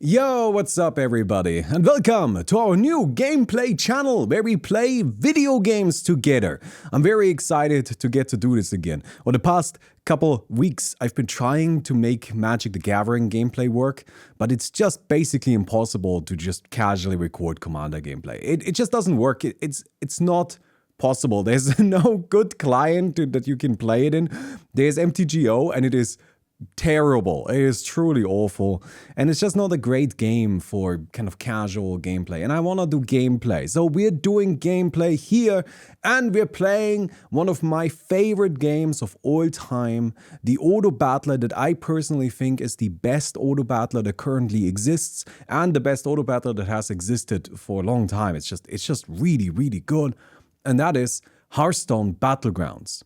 Yo, what's up everybody, and welcome to our new gameplay channel where we play video games together. I'm very excited to get to do this again. For the past couple weeks, I've been trying to make Magic the Gathering gameplay work, but it's just basically impossible to just casually record Commander gameplay. It just doesn't work. It's not possible. There's no good client that you can play it in. There's MTGO and it is terrible. It is truly awful, and it's just not a great game for kind of casual gameplay, and I want to do gameplay. So we're doing gameplay here, and we're playing one of my favorite games of all time, the Auto Battler that I personally think is the best Auto Battler that currently exists, and the best Auto Battler that has existed for a long time. It's just really, really good, and that is Hearthstone Battlegrounds.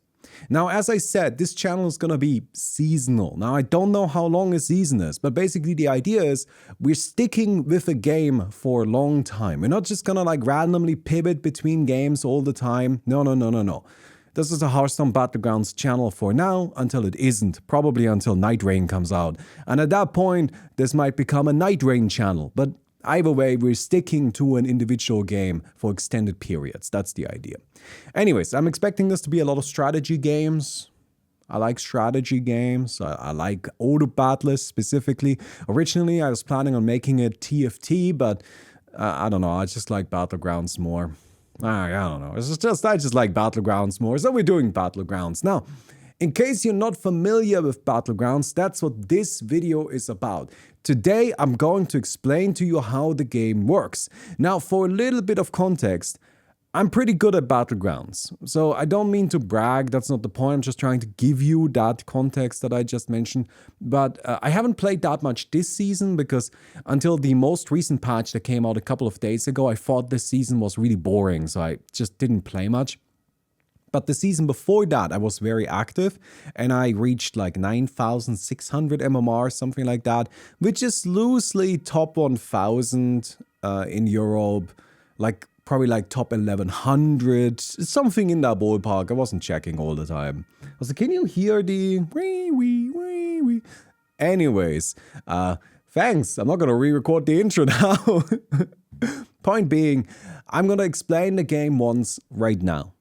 Now, as I said, this channel is gonna be seasonal. Now, I don't know how long a season is, but basically the idea is we're sticking with a game for a long time. We're not just gonna like randomly pivot between games all the time. No. This is a Hearthstone Battlegrounds channel for now, until it isn't. Probably until Night Rain comes out. And at that point, this might become a Night Rain channel. But either way, we're sticking to an individual game for extended periods. That's the idea. Anyways, I'm expecting this to be a lot of strategy games. I like strategy games. I like Auto Battlers specifically. Originally, I was planning on making it TFT, but I don't know. I just like Battlegrounds more. I don't know. I just like Battlegrounds more. So we're doing Battlegrounds. Now, in case you're not familiar with Battlegrounds, that's what this video is about. Today, I'm going to explain to you how the game works. Now, for a little bit of context, I'm pretty good at Battlegrounds. So I don't mean to brag, that's not the point. I'm just trying to give you that context that I just mentioned. But I haven't played that much this season because until the most recent patch that came out a couple of days ago, I thought this season was really boring, so I just didn't play much. But the season before that, I was very active and I reached like 9,600 MMR, something like that, which is loosely top 1,000 in Europe, like probably like top 1,100, something in that ballpark. I wasn't checking all the time. I was like, can you hear the wee? Anyways, thanks. I'm not going to re-record the intro now. Point being, I'm going to explain the game once right now.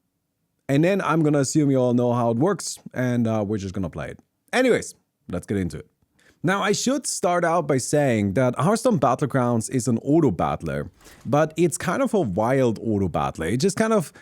And then I'm going to assume you all know how it works, and we're just going to play it. Anyways, let's get into it. Now, I should start out by saying that Hearthstone Battlegrounds is an auto battler, but it's kind of a wild auto battler. It just kind of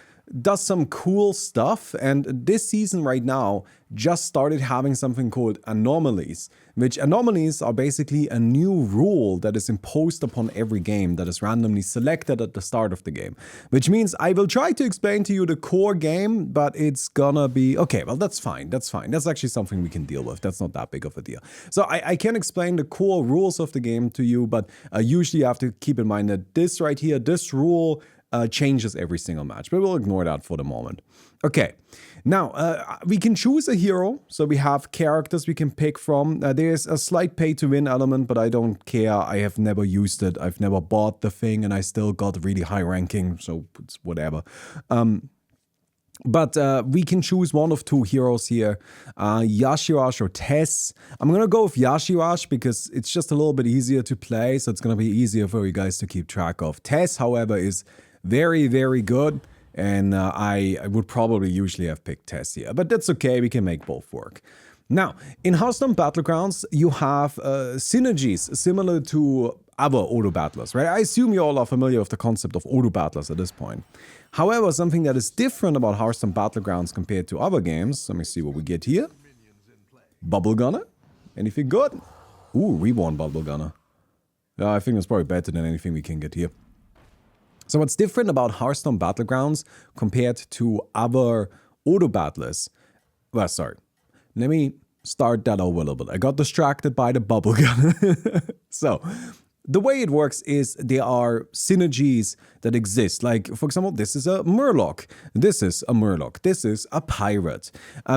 does some cool stuff, and this season right now just started having something called anomalies, which anomalies are basically a new rule that is imposed upon every game that is randomly selected at the start of the game, which means I will try to explain to you the core game, but it's gonna be okay. Well, that's fine. That's actually something we can deal with. That's not that big of a deal. So I can explain the core rules of the game to you, but usually you have to keep in mind that this right here, this rule changes every single match, but we'll ignore that for the moment. Okay, now we can choose a hero, so we have characters we can pick from. There's a slight pay-to-win element, but I don't care. I have never used it. I've never bought the thing, and I still got really high ranking, so it's whatever. But we can choose one of two heroes here, Yashiwash or Tess. I'm going to go with Yashiwash because it's just a little bit easier to play, so it's going to be easier for you guys to keep track of. Tess, however, is very, very good, and I would probably usually have picked Tess here, but that's okay, we can make both work. Now, in Hearthstone Battlegrounds, you have synergies similar to other auto battlers, right? I assume you all are familiar with the concept of auto battlers at this point. However, something that is different about Hearthstone Battlegrounds compared to other games, let me see what we get here. Bubble Gunner? Anything good? Ooh, Reborn Bubble Gunner. Yeah, I think that's probably better than anything we can get here. So what's different about Hearthstone Battlegrounds compared to other auto battlers? Well, sorry. Let me start that over a little bit. I got distracted by the bubble gun. So, the way it works is there are synergies that exist. Like, for example, this is a Murloc. This is a Murloc. This is a Pirate.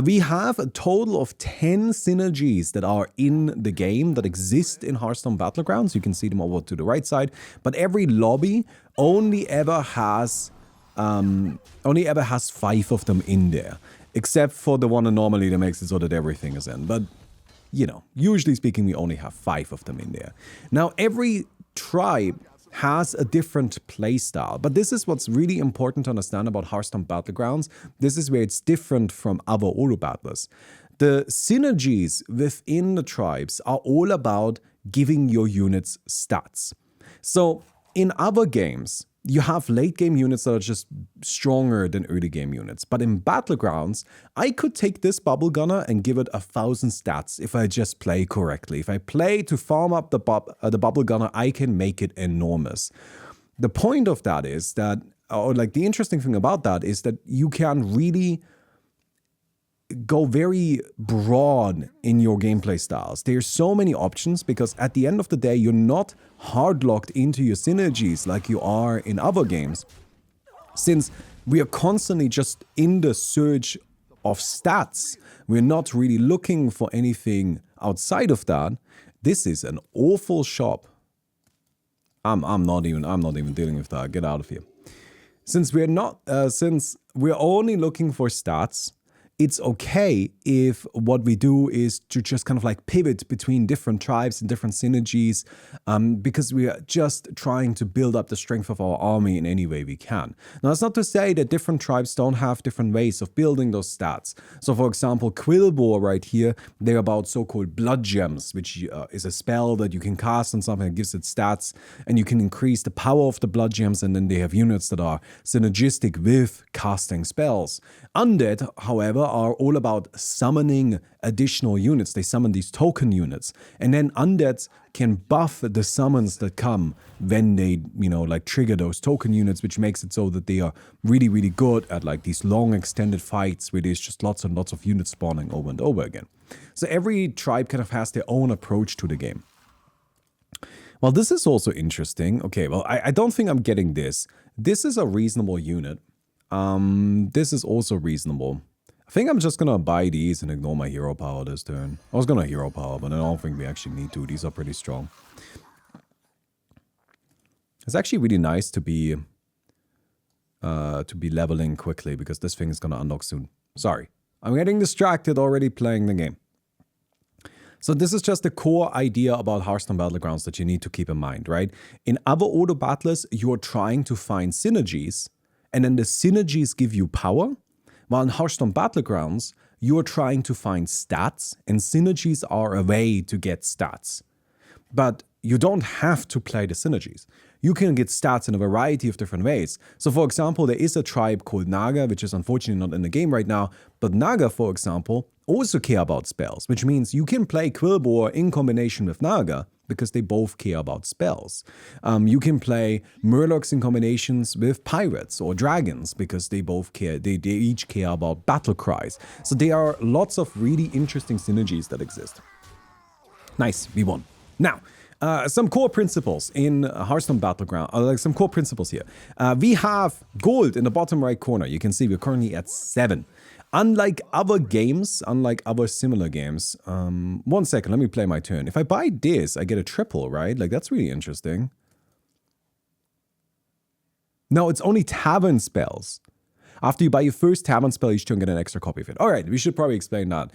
We have a total of 10 synergies that are in the game that exist in Hearthstone Battlegrounds. You can see them over to the right side. But every lobby only ever has 5 of them in there. Except for the one anomaly that makes it so that everything is in. But you know, usually speaking, we only have 5 of them in there. Now, every tribe has a different playstyle, but this is what's really important to understand about Hearthstone Battlegrounds. This is where it's different from other Olo battlers. The synergies within the tribes are all about giving your units stats. So in other games, you have late game units that are just stronger than early game units. But in Battlegrounds, I could take this Bubble Gunner and give it 1,000 stats if I just play correctly. If I play to farm up the Bubble Gunner, I can make it enormous. The point of that is that, or like the interesting thing about that is that you can really go very broad in your gameplay styles. There's so many options because at the end of the day, you're not hard locked into your synergies like you are in other games. Since we are constantly just in the search of stats, we're not really looking for anything outside of that. This is an awful shop. I'm not even dealing with that. Get out of here. Since we're only looking for stats, it's okay if what we do is to just kind of like pivot between different tribes and different synergies because we are just trying to build up the strength of our army in any way we can. Now, that's not to say that different tribes don't have different ways of building those stats. So, for example, Quillbore right here, they're about so-called blood gems, which is a spell that you can cast on something that gives it stats, and you can increase the power of the blood gems, and then they have units that are synergistic with casting spells. Undead, however, are all about summoning additional units. They summon these token units. And then undeads can buff the summons that come when they, you know, like trigger those token units, which makes it so that they are really, really good at like these long extended fights where there's just lots and lots of units spawning over and over again. So every tribe kind of has their own approach to the game. Well, this is also interesting. Okay, well, I don't think I'm getting this. This is a reasonable unit. This is also reasonable. I think I'm just gonna buy these and ignore my hero power this turn. I was gonna hero power, but I don't think we actually need to. These are pretty strong. It's actually really nice to be leveling quickly because this thing is gonna unlock soon. Sorry, I'm getting distracted already playing the game. So this is just the core idea about Hearthstone Battlegrounds that you need to keep in mind, right? In other auto battlers, you're trying to find synergies, and then the synergies give you power. While in Hearthstone Battlegrounds, you're trying to find stats, and synergies are a way to get stats. But you don't have to play the synergies. You can get stats in a variety of different ways. So for example, there is a tribe called Naga, which is unfortunately not in the game right now, but Naga, for example, also care about spells, which means you can play Quillbore in combination with Naga, because they both care about spells. You can play Murlocs in combinations with Pirates or Dragons because they both care, they each care about battle cries. So there are lots of really interesting synergies that exist. Nice, we won. Now, some core principles in Hearthstone Battleground, like some core principles here. We have gold in the bottom right corner. You can see we're currently at 7. Unlike other games, unlike other similar games, 1 second, let me play my turn. If I buy this, I get a triple, right? Like, that's really interesting. No, it's only tavern spells. After you buy your first tavern spell, each turn get an extra copy of it. All right, we should probably explain that.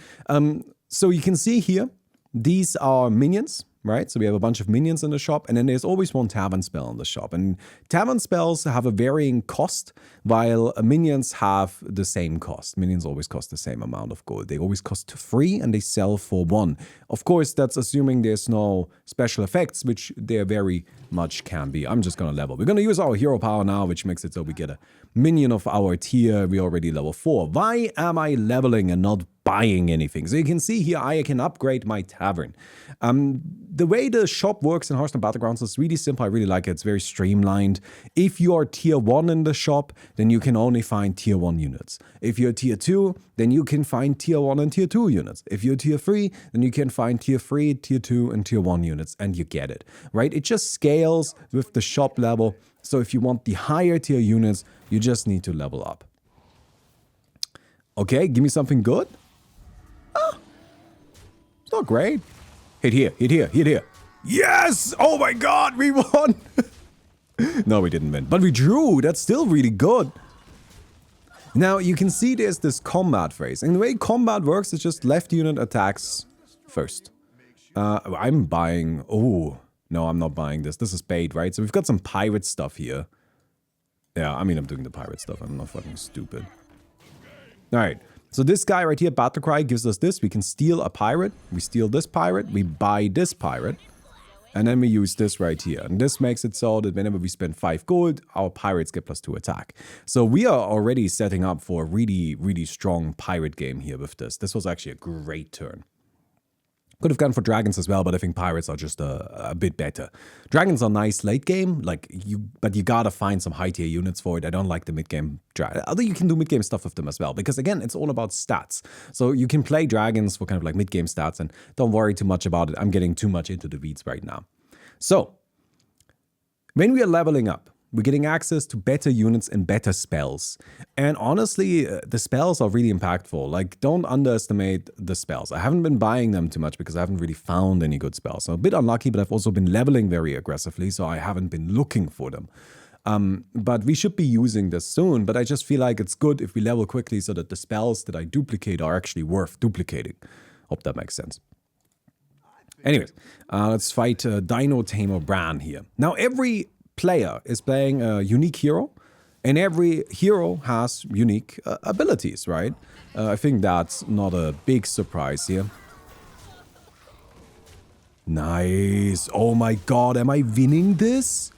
So you can see here, these are minions, right? So we have a bunch of minions in the shop, and then there's always one tavern spell in the shop. And tavern spells have a varying cost, while minions have the same cost. Minions always cost the same amount of gold. They always cost 3 and they sell for 1. Of course, that's assuming there's no special effects, which there very much can be. I'm just gonna level. We're gonna use our hero power now, which makes it so we get a minion of our tier. We're already level 4. Why am I leveling and not buying anything? So you can see here, I can upgrade my tavern. The way the shop works in Hearthstone Battlegrounds is really simple. I really like it. It's very streamlined. If you are tier 1 in the shop, then you can only find tier 1 units. If you're tier 2, then you can find tier 1 and tier 2 units. If you're tier 3, then you can find tier 3, tier 2, and tier 1 units, and you get it, right? It just scales with the shop level. So if you want the higher tier units, you just need to level up. Okay, give me something good. It's not great. Hit here, hit here, hit here. Yes! Oh my god, we won! No, we didn't win. But we drew. That's still really good. Now, you can see there's this combat phase. And the way combat works is just left unit attacks first. I'm buying... Oh, no, I'm not buying this. This is bait, right? So we've got some pirate stuff here. Yeah, I mean, I'm doing the pirate stuff. I'm not fucking stupid. Alright, so this guy right here, Battlecry, gives us this. We can steal a pirate. We steal this pirate. We buy this pirate. And then we use this right here. And this makes it so that whenever we spend 5 gold, our pirates get +2 attack. So we are already setting up for a really, really strong pirate game here with this. This was actually a great turn. Could have gone for dragons as well, but I think pirates are just a bit better. Dragons are nice late game, but you gotta find some high tier units for it. I don't like the mid game. Although you can do mid game stuff with them as well, because again, it's all about stats. So you can play dragons for kind of like mid game stats, and don't worry too much about it. I'm getting too much into the weeds right now. So when we are leveling up, we're getting access to better units and better spells. And honestly, the spells are really impactful. Like, don't underestimate the spells. I haven't been buying them too much because I haven't really found any good spells. So I'm a bit unlucky, but I've also been leveling very aggressively, so I haven't been looking for them. But we should be using this soon, but I just feel like it's good if we level quickly so that the spells that I duplicate are actually worth duplicating. Hope that makes sense. Anyways, let's fight Dino Tamer Bran here. Now, every player is playing a unique hero, and every hero has unique abilities, right? I think that's not a big surprise here. Nice. Oh my god, am I winning this?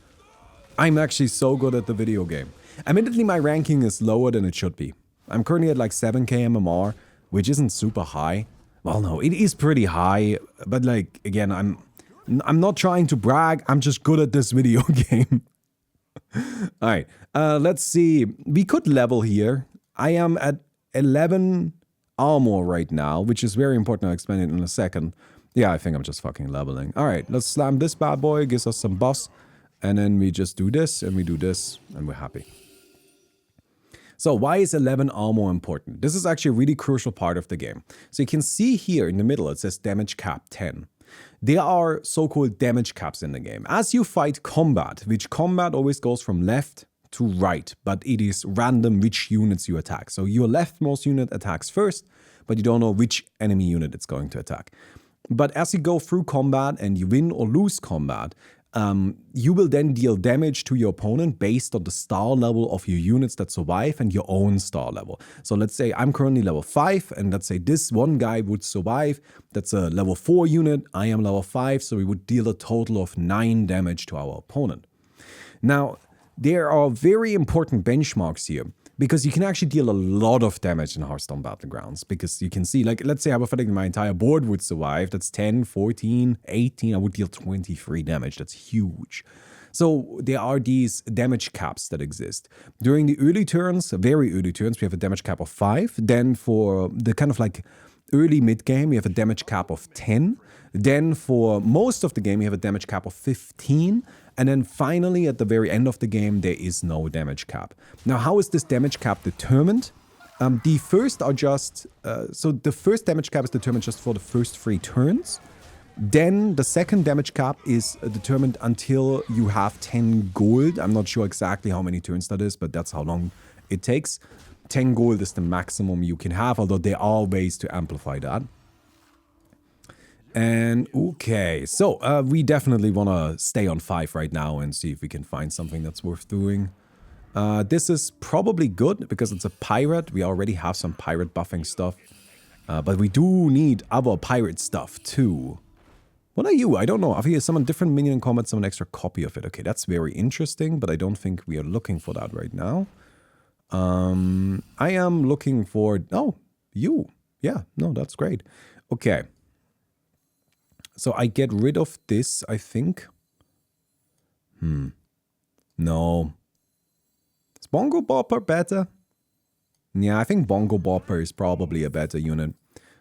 I'm actually so good at the video game. Admittedly, my ranking is lower than it should be. I'm currently at like 7k MMR, which isn't super high. Well, no, it is pretty high, but like, again, I'm not trying to brag, I'm just good at this video game. Alright, let's see. We could level here. I am at 11 armor right now, which is very important. I'll explain it in a second. Yeah, I think I'm just fucking leveling. Alright, let's slam this bad boy, gives us some buffs, and then we just do this, and we do this, and we're happy. So why is 11 armor important? This is actually a really crucial part of the game. So you can see here in the middle, it says damage cap 10. There are so-called damage caps in the game. As you fight combat, which combat always goes from left to right, but it is random which units you attack. So your leftmost unit attacks first, but you don't know which enemy unit it's going to attack. But as you go through combat and you win or lose combat, you will then deal damage to your opponent based on the star level of your units that survive and your own star level. So let's say I'm currently level 5, and let's say this one guy would survive. That's a level 4 unit. I am level 5, so we would deal a total of 9 damage to our opponent. Now, there are very important benchmarks here, because you can actually deal a lot of damage in Hearthstone Battlegrounds, because you can see, like, let's say hypothetically my entire board would survive. That's 10, 14, 18. I would deal 23 damage. That's huge. So there are these damage caps that exist. During the early turns, very early turns, we have a damage cap of 5. Then for the kind of like early mid game, we have a damage cap of 10. Then for most of the game, we have a damage cap of 15. And then finally, at the very end of the game, there is no damage cap. Now, how is this damage cap determined? The first are just... so the first damage cap is determined just for the first 3 turns. Then the second damage cap is determined until you have 10 gold. I'm not sure exactly how many turns that is, but that's how long it takes. 10 gold is the maximum you can have, although there are ways to amplify that. And okay, so we definitely want to stay on 5 right now and see if we can find something that's worth doing. This is probably good because it's a pirate. We already have some pirate buffing stuff. But we do need other pirate stuff too. What are you? I don't know. I think summon different minion in combat, summon an extra copy of it. Okay, that's very interesting, but I don't think we are looking for that right now. I am looking for... Oh, you. Yeah, no, that's great. Okay. So I get rid of this, I think. No. Is Bongo Bopper better? Yeah, I think Bongo Bopper is probably a better unit.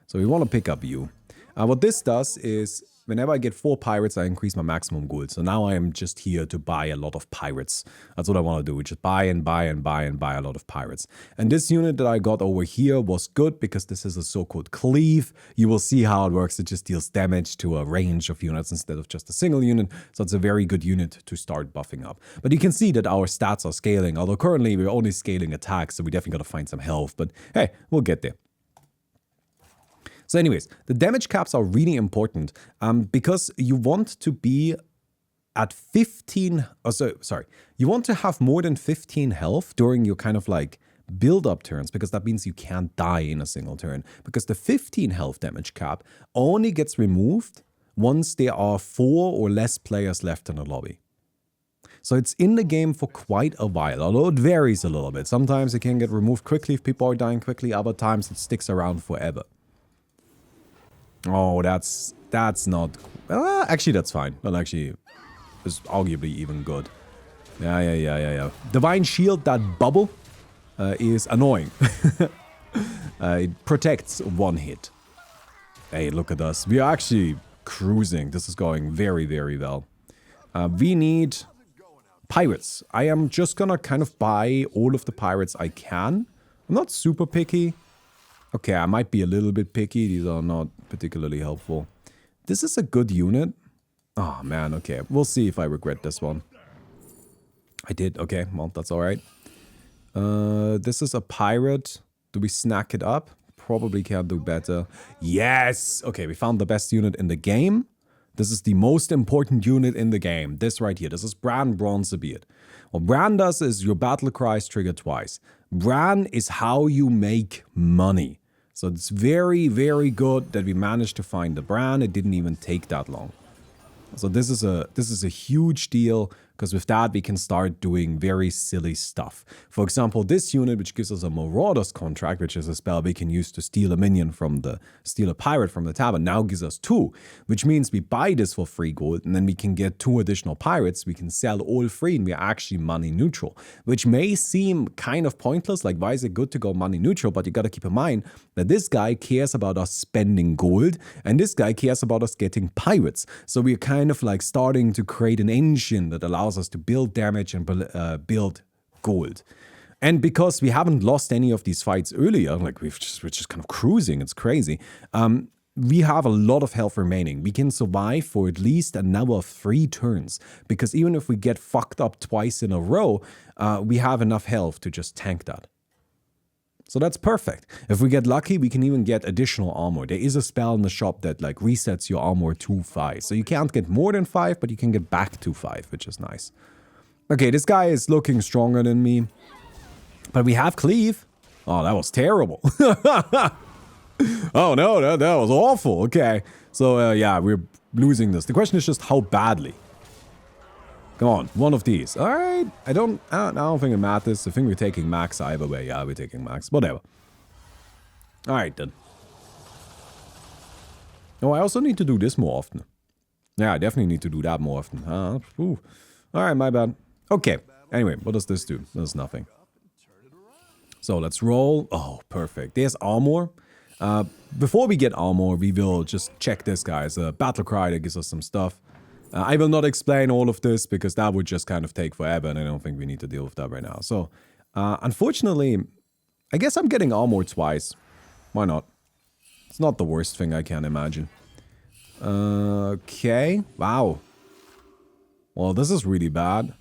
So we want to pick up you. What this does is, whenever I get 4 pirates, I increase my maximum gold. So now I am just here to buy a lot of pirates. That's what I want to do. Just buy and buy and buy and buy a lot of pirates. And this unit that I got over here was good because this is a so-called cleave. You will see how it works. It just deals damage to a range of units instead of just a single unit. So it's a very good unit to start buffing up. But you can see that our stats are scaling. Although currently we're only scaling attacks, so we definitely got to find some health. But hey, we'll get there. So anyways, the damage caps are really important because you want to be at 15, you want to have more than 15 health during your kind of like build-up turns, because that means you can't die in a single turn. Because the 15 health damage cap only gets removed once there are 4 or less players left in the lobby. So it's in the game for quite a while, although it varies a little bit. Sometimes it can get removed quickly if people are dying quickly, other times it sticks around forever. Oh, that's not... actually, that's fine. Well, actually, it's arguably even good. Yeah. Divine Shield, that bubble, is annoying. It protects one hit. Hey, look at us. We are actually cruising. This is going very, very well. We need pirates. I am just gonna kind of buy all of the pirates I can. I'm not super picky. Okay, I might be a little bit picky. These are not particularly helpful. This is a good unit. Oh, man, okay. We'll see if I regret this one. I did. Okay, well, that's all right. This is a pirate. Do we snack it up? Probably can do better. Yes! Okay, we found the best unit in the game. This is the most important unit in the game. This right here. This is Bran Bronzebeard. What Bran does is your battle cries trigger twice. Bran is how you make money. So it's very, very good that we managed to find the Bran. It didn't even take that long. So this is a huge deal, because with that we can start doing very silly stuff. For example, this unit, which gives us a Marauder's Contract, which is a spell we can use to steal a minion steal a pirate from the tavern, now gives us 2, which means we buy this for 3 gold, and then we can get 2 additional pirates. We can sell all 3, and we're actually money neutral, which may seem kind of pointless. Like, why is it good to go money neutral? But you gotta keep in mind that this guy cares about us spending gold, and this guy cares about us getting pirates. So we're kind of like starting to create an engine that allows us to build damage and build gold. And because we haven't lost any of these fights earlier, like we're just kind of cruising, it's crazy, we have a lot of health remaining. We can survive for at least another 3 turns, because even if we get fucked up twice in a row, we have enough health to just tank that. So that's perfect. If we get lucky, we can even get additional armor. There is a spell in the shop that like resets your armor to 5. So you can't get more than 5, but you can get back to 5, which is nice. Okay, this guy is looking stronger than me. But we have cleave. Oh, that was terrible. Oh no, that was awful. Okay. So yeah, we're losing this. The question is just how badly. Come on, one of these. All right. I don't think it matters. I think we're taking max either way. Yeah, we're taking max. Whatever. All right, then. Oh, I also need to do this more often. Yeah, I definitely need to do that more often. All right, my bad. Okay. Anyway, what does this do? Does nothing. So let's roll. Oh, perfect. There's armor. Before we get armor, we will just check this, guys. Battle cry that gives us some stuff. I will not explain all of this because that would just kind of take forever, and I don't think we need to deal with that right now. So, unfortunately, I guess I'm getting armor twice. Why not? It's not the worst thing I can imagine. Okay. Wow. Well, this is really bad.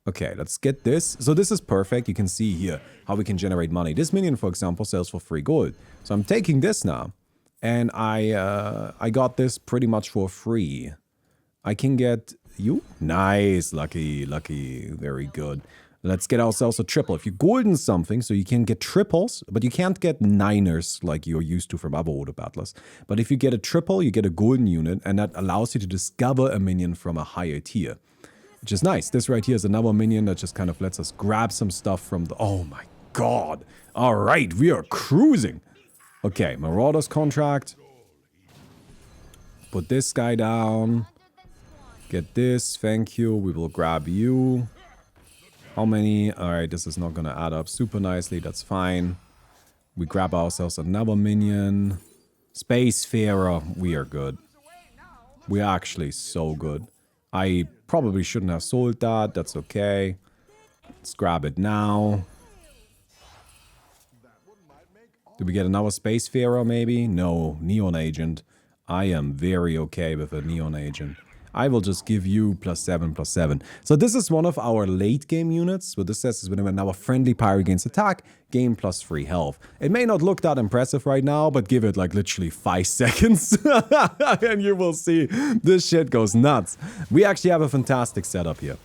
Okay, let's get this. So this is perfect. You can see here how we can generate money. This minion, for example, sells for 3 gold. So I'm taking this now, and I got this pretty much for free. I can get you. Nice. Lucky. Very good. Let's get ourselves a triple. If you golden something, so you can get triples, but you can't get 9ers like you're used to from other order battlers. But if you get a triple, you get a golden unit, and that allows you to discover a minion from a higher tier, which is nice. This right here is another minion that just kind of lets us grab some stuff from the... Oh my god. All right, we are cruising. Okay, Marauder's Contract. Put this guy down. Get this, thank you. We will grab you. How many? Alright, this is not gonna add up super nicely, that's fine. We grab ourselves another minion. Spacefarer, we are good. We are actually so good. I probably shouldn't have sold that, that's okay. Let's grab it now. Did we get another Spacefarer maybe? No, Neon Agent. I am very okay with a Neon Agent. I will just give you +7/+7. So this is one of our late game units. What this says is whenever now a friendly pirate gains attack, gain +3 health. It may not look that impressive right now, but give it like literally 5 seconds and you will see this shit goes nuts. We actually have a fantastic setup here.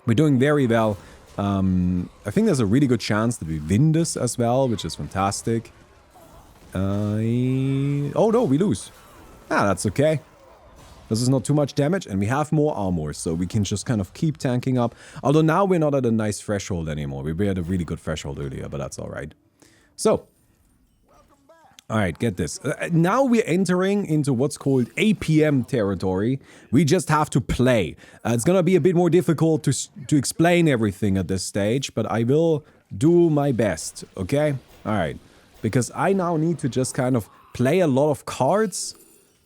We're doing very well. I think there's a really good chance that we win this as well, which is fantastic. Oh no, we lose. Ah, that's okay. This is not too much damage, and we have more armor, so we can just kind of keep tanking up. Although now we're not at a nice threshold anymore. We were at a really good threshold earlier, but that's alright. So, alright, get this. Now we're entering into what's called APM territory. We just have to play. It's gonna be a bit more difficult to explain everything at this stage, but I will do my best, okay? Alright, because I now need to just kind of play a lot of cards,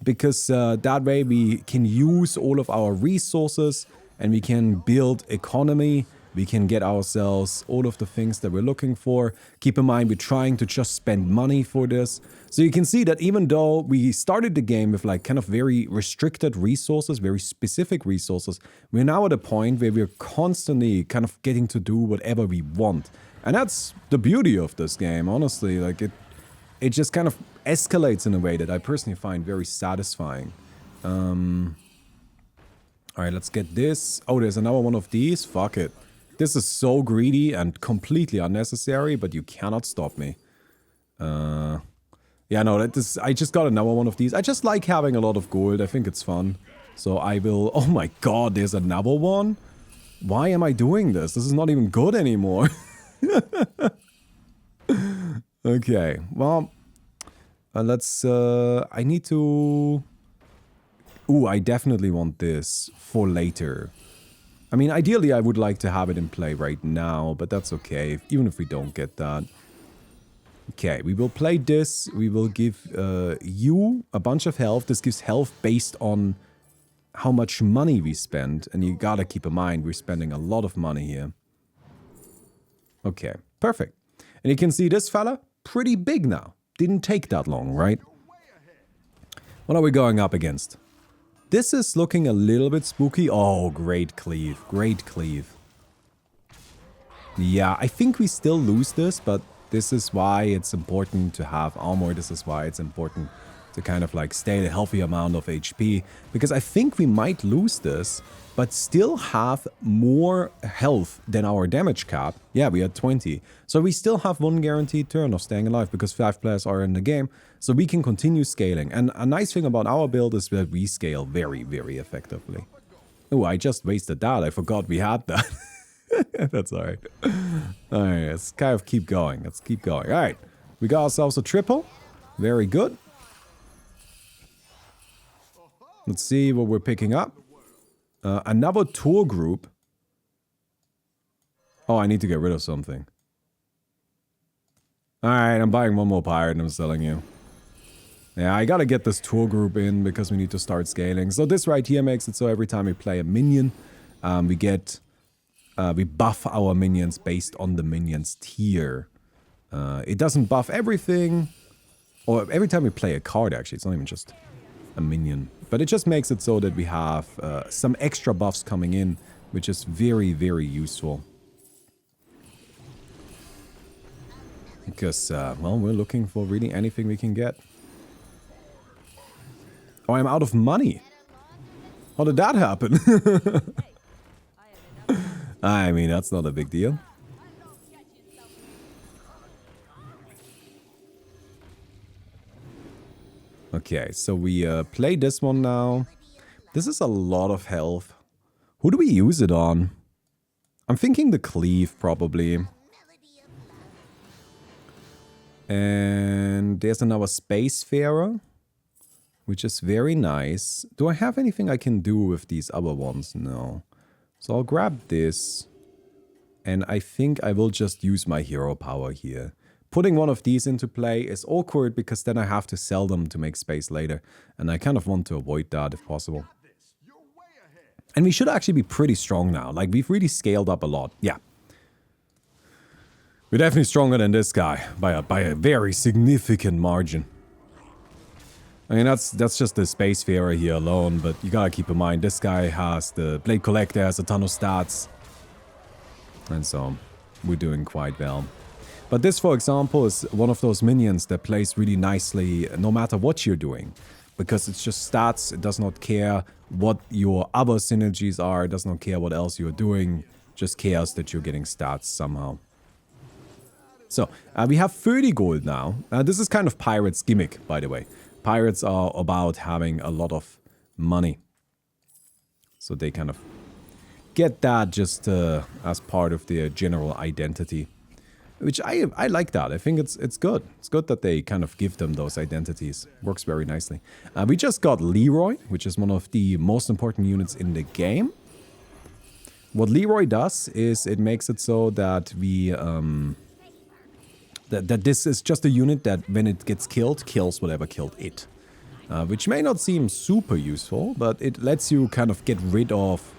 because that way we can use all of our resources and we can build economy. We can get ourselves all of the things that we're looking for. Keep in mind, we're trying to just spend money for this. So you can see that even though we started the game with like kind of very restricted resources, very specific resources, we're now at a point where we're constantly kind of getting to do whatever we want. And that's the beauty of this game, honestly. Like it just kind of escalates in a way that I personally find very satisfying. Alright, let's get this. Oh, there's another one of these. Fuck it. This is so greedy and completely unnecessary, but you cannot stop me. Yeah, no, I just got another one of these. I just like having a lot of gold. I think it's fun. So I will... Oh my god, there's another one? Why am I doing this? This is not even good anymore. Okay, well... let's... I need to... Ooh, I definitely want this for later. I mean, ideally I would like to have it in play right now, but that's okay, even if we don't get that. Okay, we will play this. We will give you a bunch of health. This gives health based on how much money we spend. And you gotta keep in mind, we're spending a lot of money here. Okay, perfect. And you can see this fella, pretty big now. Didn't take that long, right? What are we going up against? This is looking a little bit spooky. Oh, great cleave. Great cleave. Yeah, I think we still lose this, but this is why it's important to have armor. This is why it's important to kind of like stay at a healthy amount of HP. Because I think we might lose this, but still have more health than our damage cap. Yeah, we had 20. So we still have one guaranteed turn of staying alive because 5 players are in the game. So we can continue scaling. And a nice thing about our build is that we scale very, very effectively. Oh, I just wasted that. I forgot we had that. That's alright. Alright, let's kind of keep going. Let's keep going. Alright, we got ourselves a triple. Very good. Let's see what we're picking up. Another tour group. Oh, I need to get rid of something. Alright, I'm buying one more pirate and I'm selling you. Yeah, I gotta get this tour group in because we need to start scaling. So this right here makes it so every time we play a minion, we buff our minions based on the minion's tier. It doesn't buff everything. Or every time we play a card, actually. It's not even just a minion. But it just makes it so that we have some extra buffs coming in, which is very, very useful. Because, well, we're looking for really anything we can get. Oh, I'm out of money. How did that happen? I mean, that's not a big deal. Okay, so we play this one now. This is a lot of health. Who do we use it on? I'm thinking the cleave, probably. And there's another Spacefarer, which is very nice. Do I have anything I can do with these other ones? No. So I'll grab this. And I think I will just use my hero power here. Putting one of these into play is awkward because then I have to sell them to make space later. And I kind of want to avoid that if possible. And we should actually be pretty strong now. Like, we've really scaled up a lot. Yeah. We're definitely stronger than this guy by a very significant margin. I mean, that's just the Spacefarer here alone, but you gotta keep in mind, this guy has the Blade Collector, has a ton of stats. And so, we're doing quite well. But this, for example, is one of those minions that plays really nicely no matter what you're doing. Because it's just stats, it does not care what your other synergies are, it does not care what else you're doing, just cares that you're getting stats somehow. So, we have 30 gold now. This is kind of Pirates' gimmick, by the way. Pirates are about having a lot of money. So they kind of get that just as part of their general identity. Which I like that. I think it's good. It's good that they kind of give them those identities. Works very nicely. We just got Leroy, which is one of the most important units in the game. What Leroy does is it makes it so that we... That this is just a unit that, when it gets killed, kills whatever killed it. Which may not seem super useful, but it lets you kind of get rid of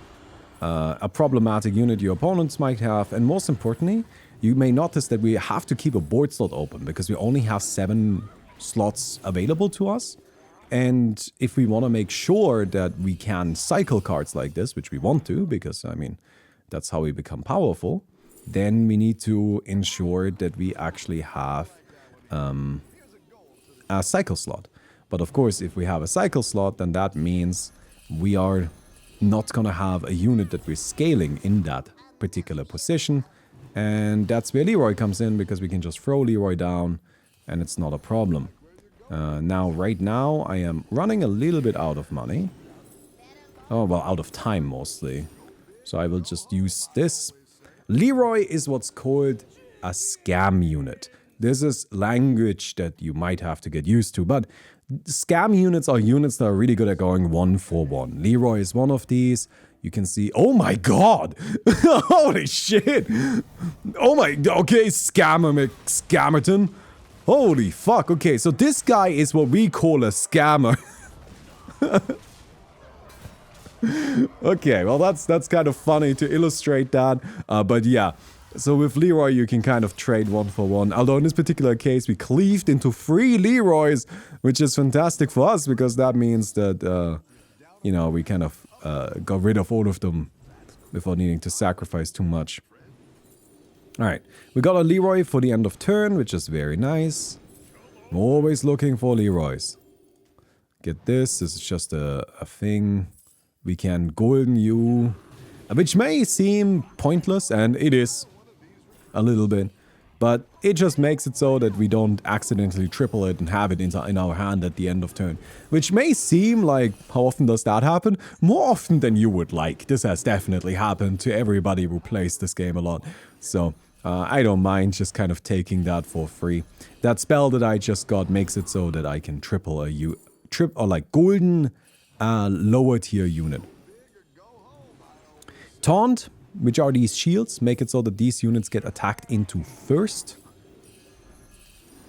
a problematic unit your opponents might have. And most importantly, you may notice that we have to keep a board slot open, because we only have 7 slots available to us. And if we want to make sure that we can cycle cards like this, which we want to, because, I mean, that's how we become powerful, then we need to ensure that we actually have a cycle slot. But of course, if we have a cycle slot, then that means we are not going to have a unit that we're scaling in that particular position. And that's where Leroy comes in, because we can just throw Leroy down and it's not a problem. Right now, I am running a little bit out of money. Oh, well, out of time mostly. So I will just use this. Leroy is what's called a scam unit. This is language that you might have to get used to, but scam units are units that are really good at going 1-for-1. Leroy is one of these. You can see, oh my god! Holy shit! Oh my, okay, Scammerton. Holy fuck, okay, so this guy is what we call a scammer. Okay, well that's kind of funny to illustrate that, but yeah. So with Leroy you can kind of trade 1-for-1, although in this particular case we cleaved into 3 Leroys, which is fantastic for us, because that means that, you know, we kind of got rid of all of them without needing to sacrifice too much. Alright, we got a Leroy for the end of turn, which is very nice. I'm always looking for Leroys. Get this, this is just a thing. We can golden you, which may seem pointless, and it is a little bit, but it just makes it so that we don't accidentally triple it and have it in our hand at the end of turn. Which may seem like, how often does that happen? More often than you would like. This has definitely happened to everybody who plays this game a lot. So, I don't mind just kind of taking that for free. That spell that I just got makes it so that I can triple golden lower tier unit. Taunt, which are these shields, make it so that these units get attacked into first.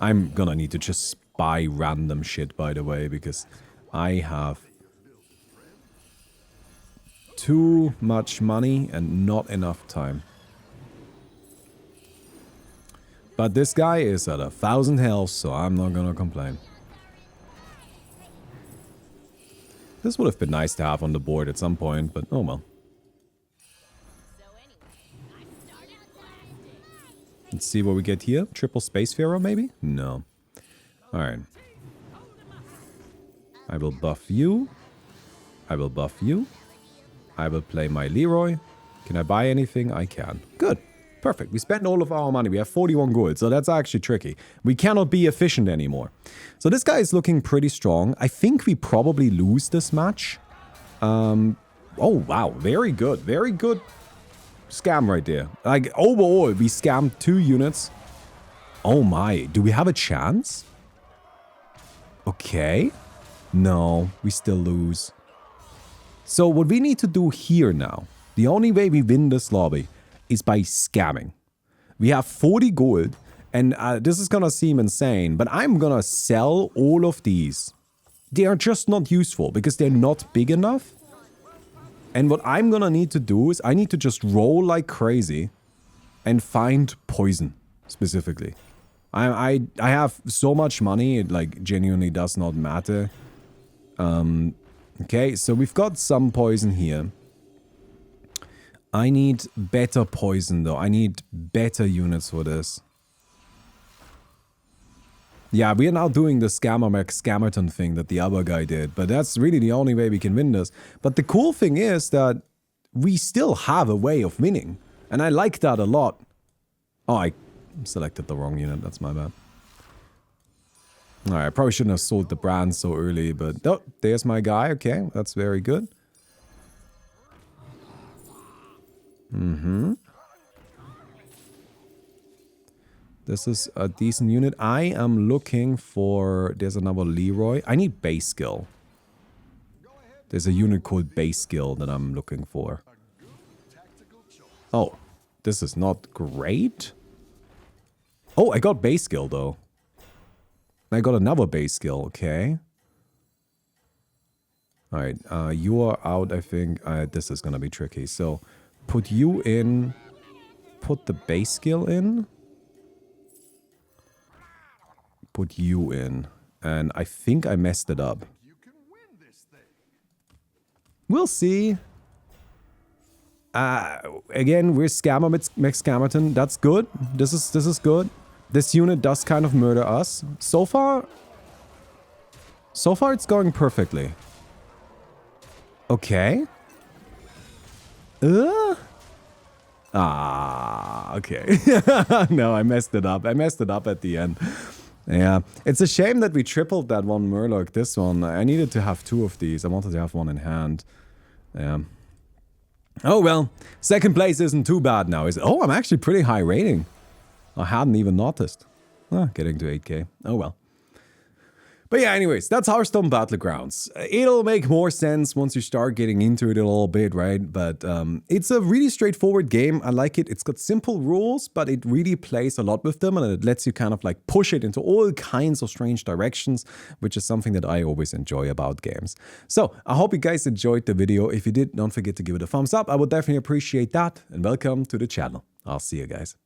I'm gonna need to just buy random shit, by the way, because I have too much money and not enough time. But this guy is at 1,000 health, so I'm not gonna complain. This would have been nice to have on the board at some point, but oh well. Let's see what we get here. Triple Spacefarer, maybe? No. Alright. I will buff you. I will buff you. I will play my Leroy. Can I buy anything? I can. Good. Perfect. We spent all of our money. We have 41 gold, so that's actually tricky. We cannot be efficient anymore. So this guy is looking pretty strong. I think we probably lose this match. Oh, wow. Very good. Very good scam right there. Like, overall, we scammed 2 units. Oh my. Do we have a chance? Okay. No, we still lose. So what we need to do here now, the only way we win this lobby is by scamming. We have 40 gold, and this is gonna seem insane, but I'm gonna sell all of these. They are just not useful because they're not big enough. And what I'm gonna need to do is I need to just roll like crazy and find poison, specifically. I have so much money, it like genuinely does not matter Okay, so we've got some poison here. I need better poison, though. I need better units for this. Yeah, we are now doing the Scammer Max Scammerton thing that the other guy did, but that's really the only way we can win this. But the cool thing is that we still have a way of winning, and I like that a lot. Oh, I selected the wrong unit, that's my bad. Alright, I probably shouldn't have sold the brand so early, but oh, there's my guy, okay, that's very good. This is a decent unit. I am looking for... There's another Leroy. I need base skill. There's a unit called base skill that I'm looking for. Oh, this is not great. Oh, I got base skill though. I got another base skill, okay. Alright, you are out, I think. This is gonna be tricky. So, put you in... Put the base skill in. Put you in. And I think I messed it up. We'll see. Again, we're Scammer Max Scammerton. That's good. This is good. This unit does kind of murder us. So far it's going perfectly. Okay. Okay. No, I messed it up. I messed it up at the end. Yeah, it's a shame that we tripled that one Murloc, this one. I needed to have two of these. I wanted to have one in hand. Yeah. Oh well, second place isn't too bad now, is it? Oh, I'm actually pretty high rating. I hadn't even noticed. Getting to 8k. Oh well. But yeah, anyways, that's Hearthstone Battlegrounds. It'll make more sense once you start getting into it a little bit, right? But it's a really straightforward game. I like it. It's got simple rules, but it really plays a lot with them, and it lets you kind of like push it into all kinds of strange directions, which is something that I always enjoy about games. So I hope you guys enjoyed the video. If you did, don't forget to give it a thumbs up. I would definitely appreciate that, and welcome to the channel. I'll see you guys.